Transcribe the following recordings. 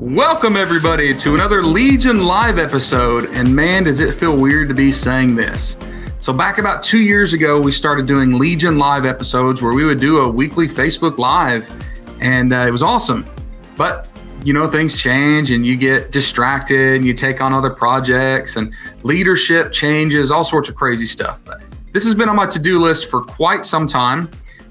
Welcome everybody to another Legion Live episode, and man, does it feel weird to be saying this. So back about 2 years ago, we started doing Legion Live episodes where we would do a weekly Facebook Live, and it was awesome. But things change and you get distracted and you take on other projects and leadership changes, all sorts of crazy stuff. But this has been on my to-do list for quite some time,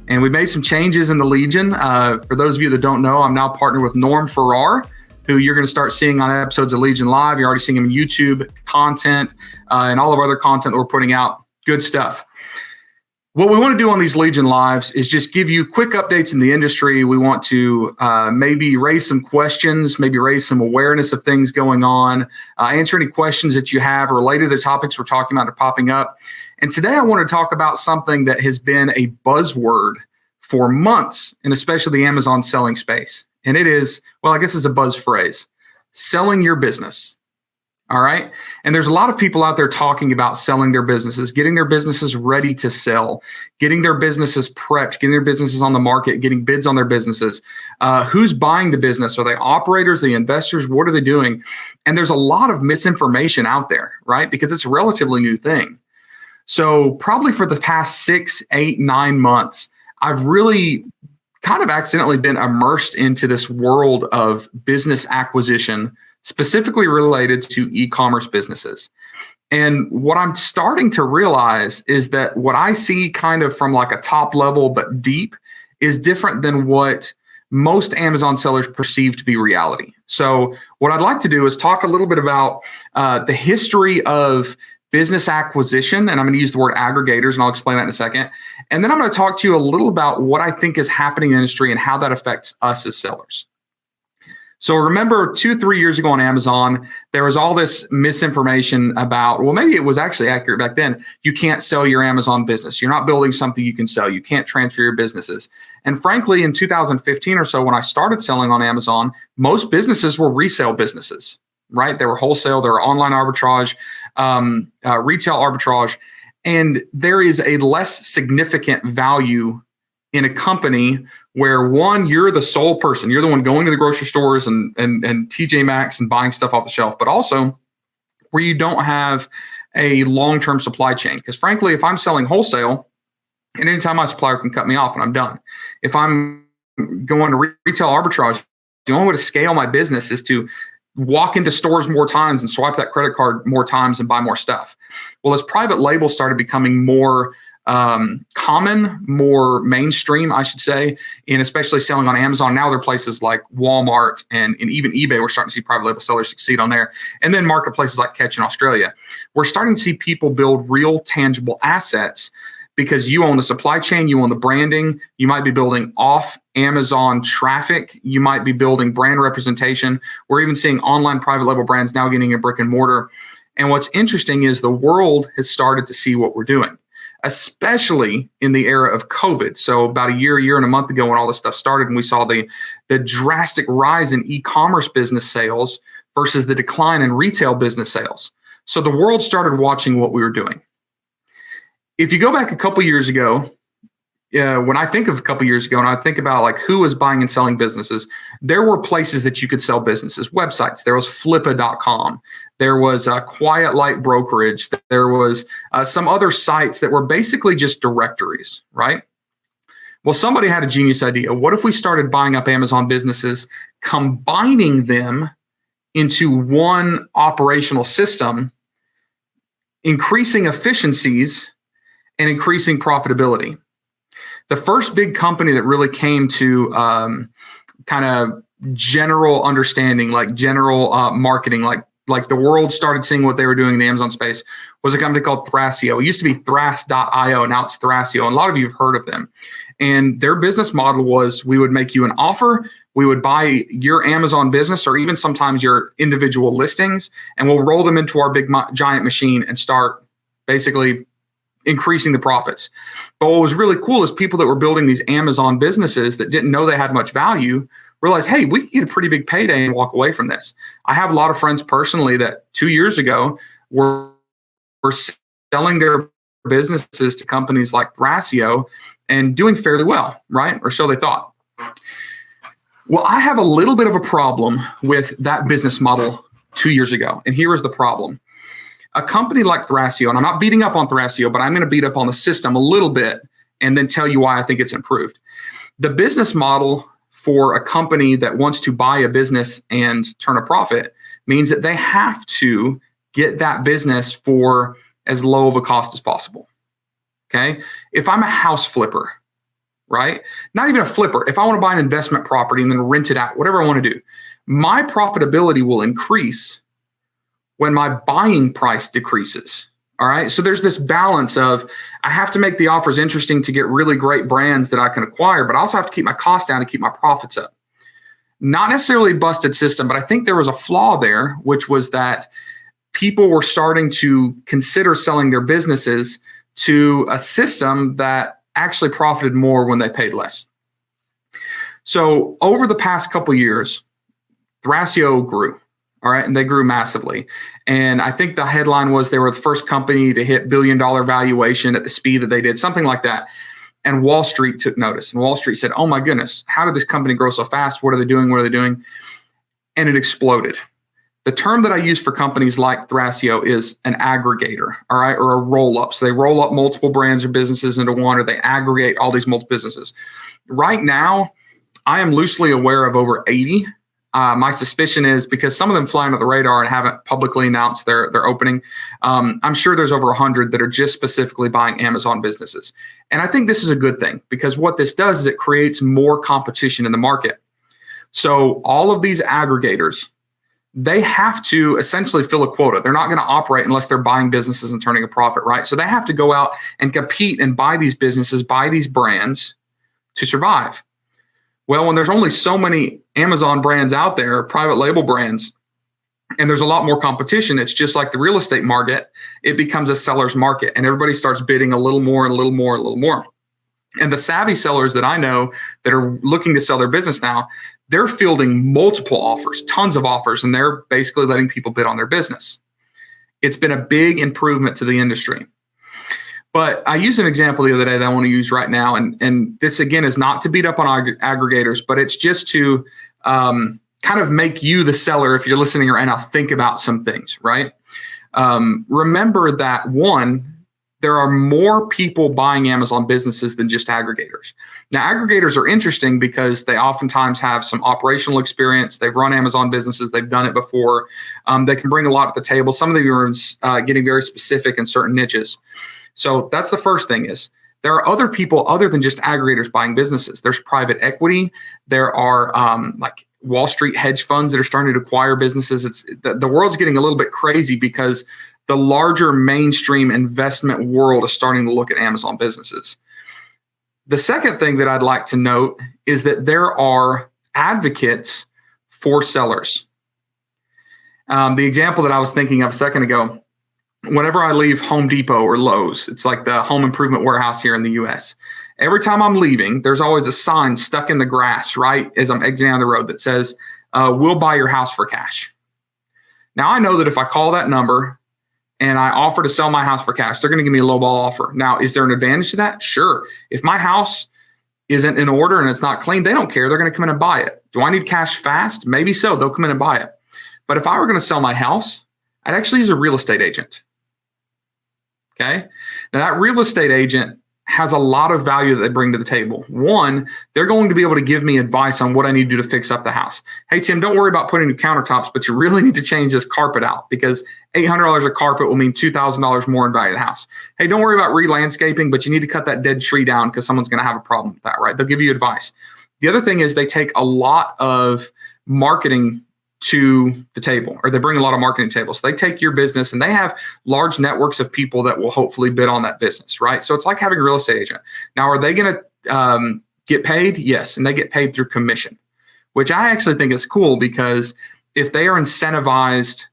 and we made some changes in the Legion. For those of you that don't know, I'm now partnered with Norm Farrar, who you're going to start seeing on episodes of Legion Live. You're already seeing him in YouTube content and all of our other content that we're putting out. Good stuff. What we want to do on these Legion Lives is just give you quick updates in the industry. We want to maybe raise some questions, maybe raise some awareness of things going on, answer any questions that you have related to the topics we're talking about are popping up. And today I want to talk about something that has been a buzzword for months, and especially the Amazon selling space. And it is, well, I guess it's a buzz phrase, selling your business. All right. And there's a lot of people out there talking about selling their businesses, getting their businesses ready to sell, getting their businesses prepped, getting their businesses on the market, getting bids on their businesses. Who's buying the business? Are they operators, the investors? What are they doing? And there's a lot of misinformation out there, right? Because it's a relatively new thing. So probably for the past 6, 8, 9 months, I've really kind of accidentally been immersed into this world of business acquisition, specifically related to e-commerce businesses. And what I'm starting to realize is that what I see kind of from like a top level but deep is different than what most Amazon sellers perceive to be reality. So what I'd like to do is talk a little bit about the history of business acquisition, and I'm going to use the word aggregators, and I'll explain that in a second. And then I'm going to talk to you a little about what I think is happening in the industry and how that affects us as sellers. So remember 2-3 years ago on Amazon, there was all this misinformation about, well, maybe it was actually accurate back then. You can't sell your Amazon business. You're not building something you can sell. You can't transfer your businesses. And frankly, in 2015 or so, when I started selling on Amazon, most businesses were resale businesses, right? They were wholesale, they were online arbitrage, retail arbitrage. And there is a less significant value in a company where, one, you're the sole person. You're the one going to the grocery stores and TJ Maxx and buying stuff off the shelf, but also where you don't have a long-term supply chain. Because frankly, if I'm selling wholesale, and anytime my supplier can cut me off and I'm done. If I'm going to retail arbitrage, the only way to scale my business is to walk into stores more times and swipe that credit card more times and buy more stuff. Well, as private labels started becoming more common, more mainstream, I should say, and especially selling on Amazon, now there are places like Walmart and even eBay, we're starting to see private label sellers succeed on there. And then marketplaces like Catch in Australia. We're starting to see people build real tangible assets because you own the supply chain, you own the branding, you might be building off Amazon traffic, you might be building brand representation. We're even seeing online private label brands now getting a brick and mortar. And what's interesting is the world has started to see what we're doing, especially in the era of COVID. So about a year and a month ago when all this stuff started, and we saw the drastic rise in e-commerce business sales versus the decline in retail business sales. So the world started watching what we were doing. If you go back a couple years ago, when I think of a couple years ago and I think about like who was buying and selling businesses, there were places that you could sell businesses, websites. There was flippa.com. There was Quiet Light Brokerage. There was some other sites that were basically just directories, right? Well, somebody had a genius idea. What if we started buying up Amazon businesses, combining them into one operational system, increasing efficiencies and increasing profitability? The first big company that really came to kind of general understanding, like general marketing, like the world started seeing what they were doing in the Amazon space, was a company called Thrasio. It used to be Thras.io. Now it's Thrasio. And a lot of you have heard of them. And their business model was we would make you an offer. We would buy your Amazon business or even sometimes your individual listings, and we'll roll them into our big giant machine and start basically increasing the profits. But what was really cool is people that were building these Amazon businesses that didn't know they had much value realized, hey, we can get a pretty big payday and walk away from this. I have a lot of friends personally that 2 years ago were selling their businesses to companies like Thrasio and doing fairly well, right? Or so they thought. Well, I have a little bit of a problem with that business model 2 years ago. And here is the problem. A company like Thrasio, and I'm not beating up on Thrasio, but I'm going to beat up on the system a little bit and then tell you why I think it's improved. The business model for a company that wants to buy a business and turn a profit means that they have to get that business for as low of a cost as possible. Okay. If I'm a house flipper, right? Not even a flipper. If I want to buy an investment property and then rent it out, whatever I want to do, my profitability will increase when my buying price decreases. All right. So there's this balance of I have to make the offers interesting to get really great brands that I can acquire, but I also have to keep my costs down to keep my profits up. Not necessarily a busted system, but I think there was a flaw there, which was that people were starting to consider selling their businesses to a system that actually profited more when they paid less. So over the past couple of years, Thrasio grew. All right. And they grew massively. And I think the headline was they were the first company to hit $1 billion valuation at the speed that they did, something like that. And Wall Street took notice. And Wall Street said, oh my goodness, how did this company grow so fast? What are they doing? What are they doing? And it exploded. The term that I use for companies like Thrasio is an aggregator, all right, or a roll-up. So they roll up multiple brands or businesses into one, or they aggregate all these multiple businesses. Right now, I am loosely aware of over 80. My suspicion is because some of them fly under the radar and haven't publicly announced their opening. I'm sure there's over 100 that are just specifically buying Amazon businesses. And I think this is a good thing because what this does is it creates more competition in the market. So all of these aggregators, they have to essentially fill a quota. They're not going to operate unless they're buying businesses and turning a profit, right? So they have to go out and compete and buy these businesses, buy these brands to survive. Well, when there's only so many Amazon brands out there, private label brands, and there's a lot more competition, it's just like the real estate market. It becomes a seller's market and everybody starts bidding a little more and a little more and a little more. And the savvy sellers that I know that are looking to sell their business now, they're fielding multiple offers, tons of offers, and they're basically letting people bid on their business. It's been a big improvement to the industry. But I used an example the other day that I want to use right now. And this, again, is not to beat up on aggregators, but it's just to kind of make you, the seller, if you're listening right now, think about some things, right? Remember that, one, there are more people buying Amazon businesses than just aggregators. Now, aggregators are interesting because they oftentimes have some operational experience. They've run Amazon businesses. They've done it before. They can bring a lot to the table. Some of them are getting very specific in certain niches. So that's the first thing is there are other people other than just aggregators buying businesses. There's private equity. There are like Wall Street hedge funds that are starting to acquire businesses. It's the world's getting a little bit crazy because the larger mainstream investment world is starting to look at Amazon businesses. The second thing that I'd like to note is that there are advocates for sellers. The example that I was thinking of a second ago, whenever I leave Home Depot or Lowe's, it's like the home improvement warehouse here in the US. Every time I'm leaving, there's always a sign stuck in the grass, right, as I'm exiting down the road that says, we'll buy your house for cash. Now, I know that if I call that number and I offer to sell my house for cash, they're going to give me a lowball offer. Now, is there an advantage to that? Sure. If my house isn't in order and it's not clean, they don't care. They're going to come in and buy it. Do I need cash fast? Maybe so. They'll come in and buy it. But if I were going to sell my house, I'd actually use a real estate agent. Okay. Now, that real estate agent has a lot of value that they bring to the table. One, they're going to be able to give me advice on what I need to do to fix up the house. Hey, Tim, don't worry about putting new countertops, but you really need to change this carpet out because $800 of carpet will mean $2,000 more in value of the house. Hey, don't worry about re-landscaping, but you need to cut that dead tree down because someone's going to have a problem with that, right? They'll give you advice. The other thing is they take a lot of marketing to the table, or they bring a lot of marketing to the table. So they take your business and they have large networks of people that will hopefully bid on that business, right? So it's like having a real estate agent. Now, are they going to get paid? Yes. And they get paid through commission, which I actually think is cool because if they are incentivized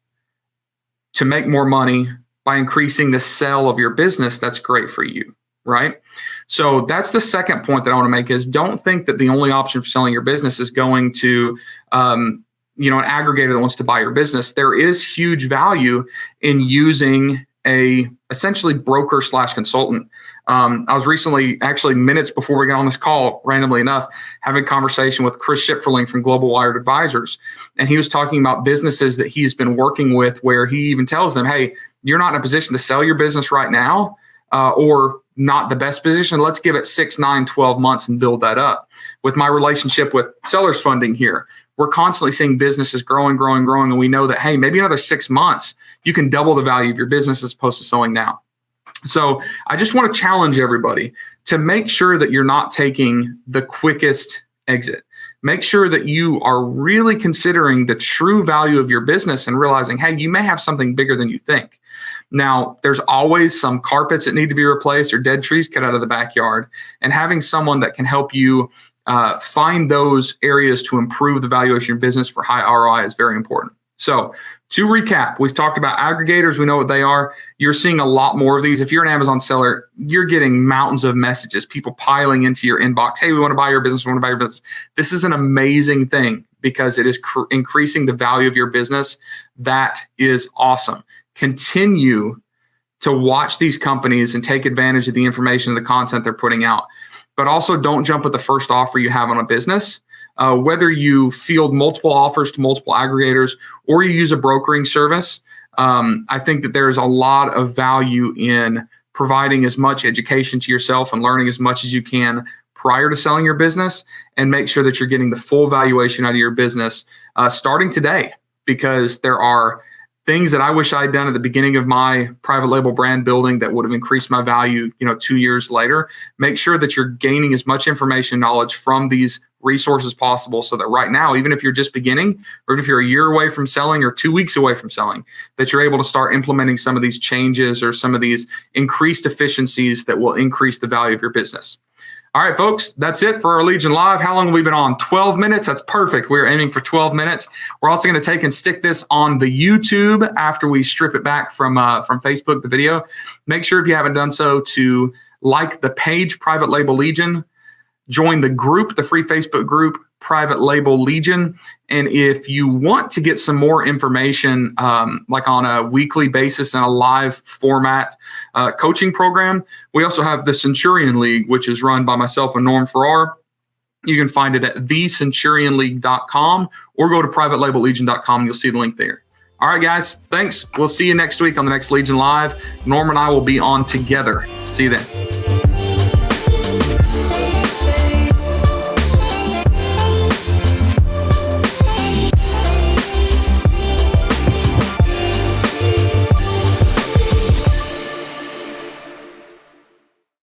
to make more money by increasing the sale of your business, that's great for you, right? So that's the second point that I want to make is don't think that the only option for selling your business is going to an aggregator that wants to buy your business. There is huge value in using a essentially broker / consultant. I was recently, actually minutes before we got on this call, randomly enough, having a conversation with Chris Schipferling from Global Wired Advisors. And he was talking about businesses that he's been working with where he even tells them, hey, you're not in a position to sell your business right now, or not the best position. Let's give it 6, 9, 12 months and build that up. With my relationship with Sellers Funding here, we're constantly seeing businesses growing. And we know that, hey, maybe another 6 months, you can double the value of your business as opposed to selling now. So I just want to challenge everybody to make sure that you're not taking the quickest exit. Make sure that you are really considering the true value of your business and realizing, hey, you may have something bigger than you think. Now, there's always some carpets that need to be replaced or dead trees cut out of the backyard. And having someone that can help you find those areas to improve the valuation of your business for high ROI is very important. So to recap, we've talked about aggregators. We know what they are. You're seeing a lot more of these. If you're an Amazon seller, you're getting mountains of messages, people piling into your inbox. Hey, we want to buy your business. We want to buy your business. This is an amazing thing because it is increasing the value of your business. That is awesome. Continue to watch these companies and take advantage of the information and the content they're putting out. But also don't jump at the first offer you have on a business. Whether you field multiple offers to multiple aggregators or you use a brokering service, I think that there's a lot of value in providing as much education to yourself and learning as much as you can prior to selling your business, and make sure that you're getting the full valuation out of your business starting today, because there are things that I wish I'd done at the beginning of my private label brand building that would have increased my value, 2 years later. Make sure that you're gaining as much information and knowledge from these resources possible, so that right now, even if you're just beginning, or if you're a year away from selling or 2 weeks away from selling, that you're able to start implementing some of these changes or some of these increased efficiencies that will increase the value of your business. All right, folks, that's it for our Legion Live. How long have we been on? 12 minutes. That's perfect. We're aiming for 12 minutes. We're also going to take and stick this on the YouTube after we strip it back from Facebook, the video. Make sure, if you haven't done so, to like the page Private Label Legion, join the group, the free Facebook group, Private Label Legion. And if you want to get some more information, like on a weekly basis in a live format coaching program, we also have the Centurion League, which is run by myself and Norm Farrar. You can find it at thecenturionleague.com or go to privatelabellegion.com. You'll see the link there. All right, guys, thanks. We'll see you next week on the next Legion Live. Norm and I will be on together. See you then.